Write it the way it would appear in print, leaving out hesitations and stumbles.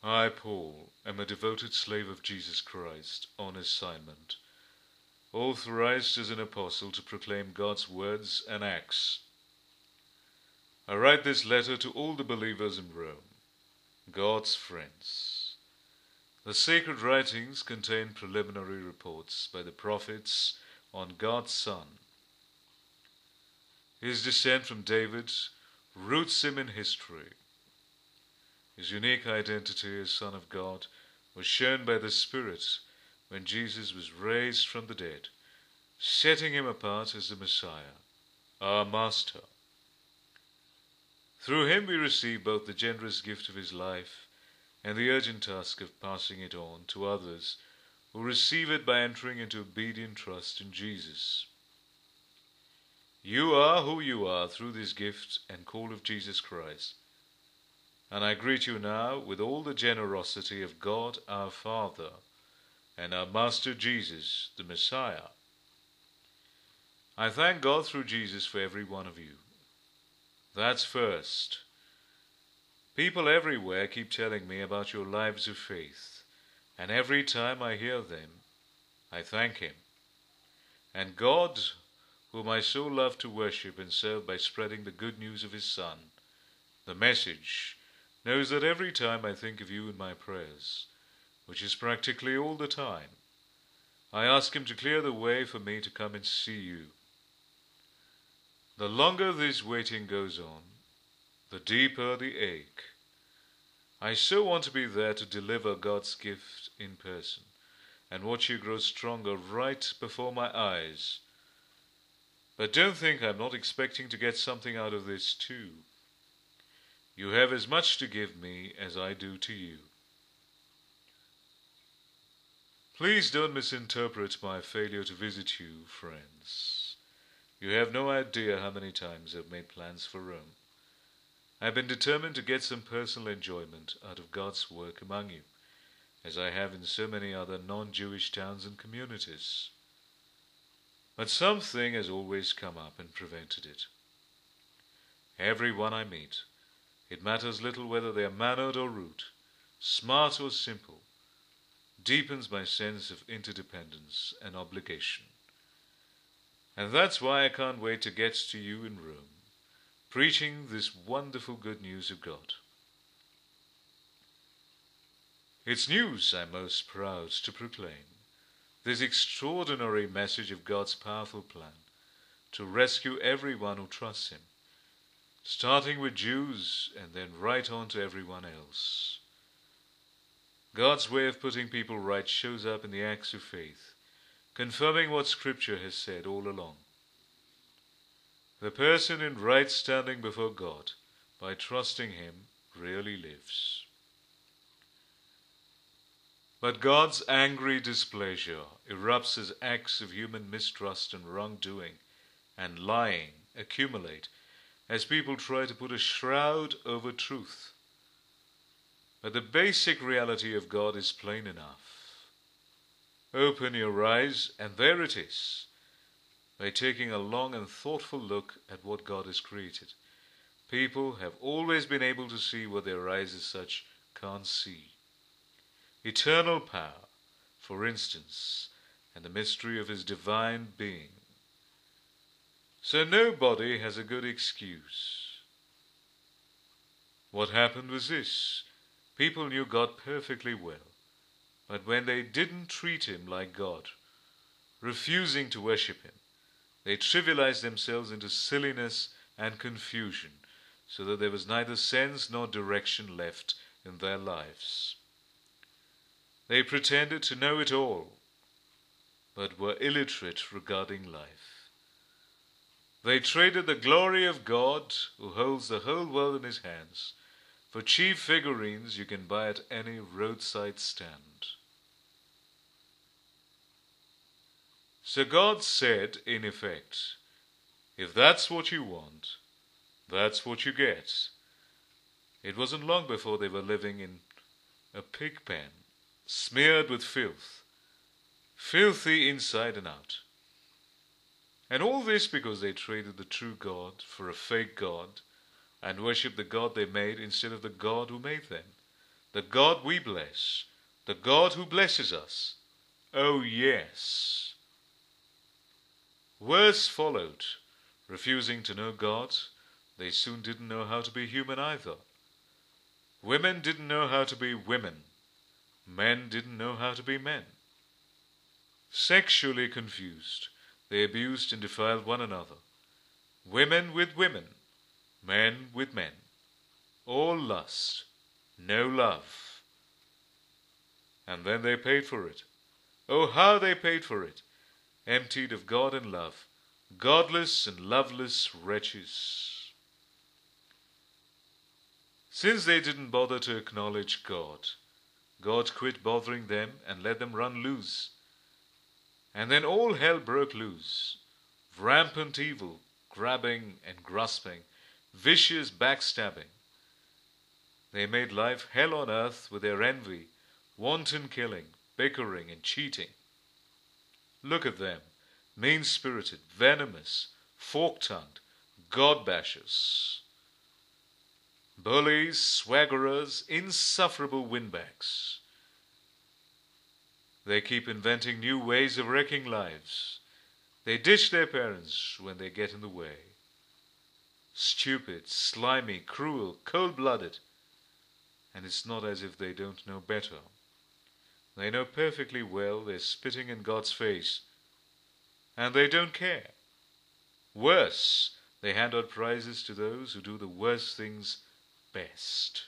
I, Paul, am a devoted slave of Jesus Christ on assignment, authorized as an apostle to proclaim God's words and acts. I write this letter to all the believers in Rome, God's friends. The sacred writings contain preliminary reports by the prophets on God's Son. His descent from David roots him in history. His unique identity as Son of God was shown by the Spirit when Jesus was raised from the dead, setting him apart as the Messiah, our Master. Through him we receive both the generous gift of his life and the urgent task of passing it on to others who receive it by entering into obedient trust in Jesus. You are who you are through this gift and call of Jesus Christ. And I greet you now with all the generosity of God our Father and our Master Jesus, the Messiah. I thank God through Jesus for every one of you. That's first. People everywhere keep telling me about your lives of faith, and every time I hear them, I thank Him. And God, whom I so love to worship and serve by spreading the good news of His Son, the message, knows that every time I think of you in my prayers, which is practically all the time, I ask Him to clear the way for me to come and see you. The longer this waiting goes on, the deeper the ache. I so want to be there to deliver God's gift in person and watch you grow stronger right before my eyes. But don't think I'm not expecting to get something out of this too. You have as much to give me as I do to you. Please don't misinterpret my failure to visit you, friends. You have no idea how many times I've made plans for Rome. I've been determined to get some personal enjoyment out of God's work among you, as I have in so many other non-Jewish towns and communities. But something has always come up and prevented it. Everyone I meet, it matters little whether they are mannered or rude, smart or simple, deepens my sense of interdependence and obligation. And that's why I can't wait to get to you in Rome, preaching this wonderful good news of God. It's news I'm most proud to proclaim, this extraordinary message of God's powerful plan to rescue everyone who trusts Him, starting with Jews and then right on to everyone else. God's way of putting people right shows up in the acts of faith, confirming what Scripture has said all along. The person in right standing before God, by trusting Him, really lives. But God's angry displeasure erupts as acts of human mistrust and wrongdoing and lying accumulate as people try to put a shroud over truth. But the basic reality of God is plain enough. Open your eyes, and there it is, by taking a long and thoughtful look at what God has created. People have always been able to see what their eyes as such can't see. Eternal power, for instance, and the mystery of His divine being. So nobody has a good excuse. What happened was this. People knew God perfectly well, but when they didn't treat Him like God, refusing to worship Him, they trivialized themselves into silliness and confusion, so that there was neither sense nor direction left in their lives. They pretended to know it all, but were illiterate regarding life. They traded the glory of God, who holds the whole world in His hands, for cheap figurines you can buy at any roadside stand. So God said, in effect, if that's what you want, that's what you get. It wasn't long before they were living in a pig pen, smeared with filth, filthy inside and out. And all this because they traded the true God for a fake God and worshipped the God they made instead of the God who made them, the God we bless, the God who blesses us. Oh yes. Worse followed. Refusing to know God, they soon didn't know how to be human either. Women didn't know how to be women. Men didn't know how to be men. Sexually confused, they abused and defiled one another. Women with women, men with men. All lust, no love. And then they paid for it. Oh, how they paid for it! Emptied of God and love, godless and loveless wretches. Since they didn't bother to acknowledge God, God quit bothering them and let them run loose. And then all hell broke loose. Rampant evil, grabbing and grasping, vicious backstabbing. They made life hell on earth with their envy, wanton killing, bickering and cheating. Look at them, mean-spirited, venomous, fork-tongued, God-bashers. Bullies, swaggerers, insufferable windbags. They keep inventing new ways of wrecking lives. They ditch their parents when they get in the way. Stupid, slimy, cruel, cold-blooded. And it's not as if they don't know better. They know perfectly well they're spitting in God's face. And they don't care. Worse, they hand out prizes to those who do the worst things best.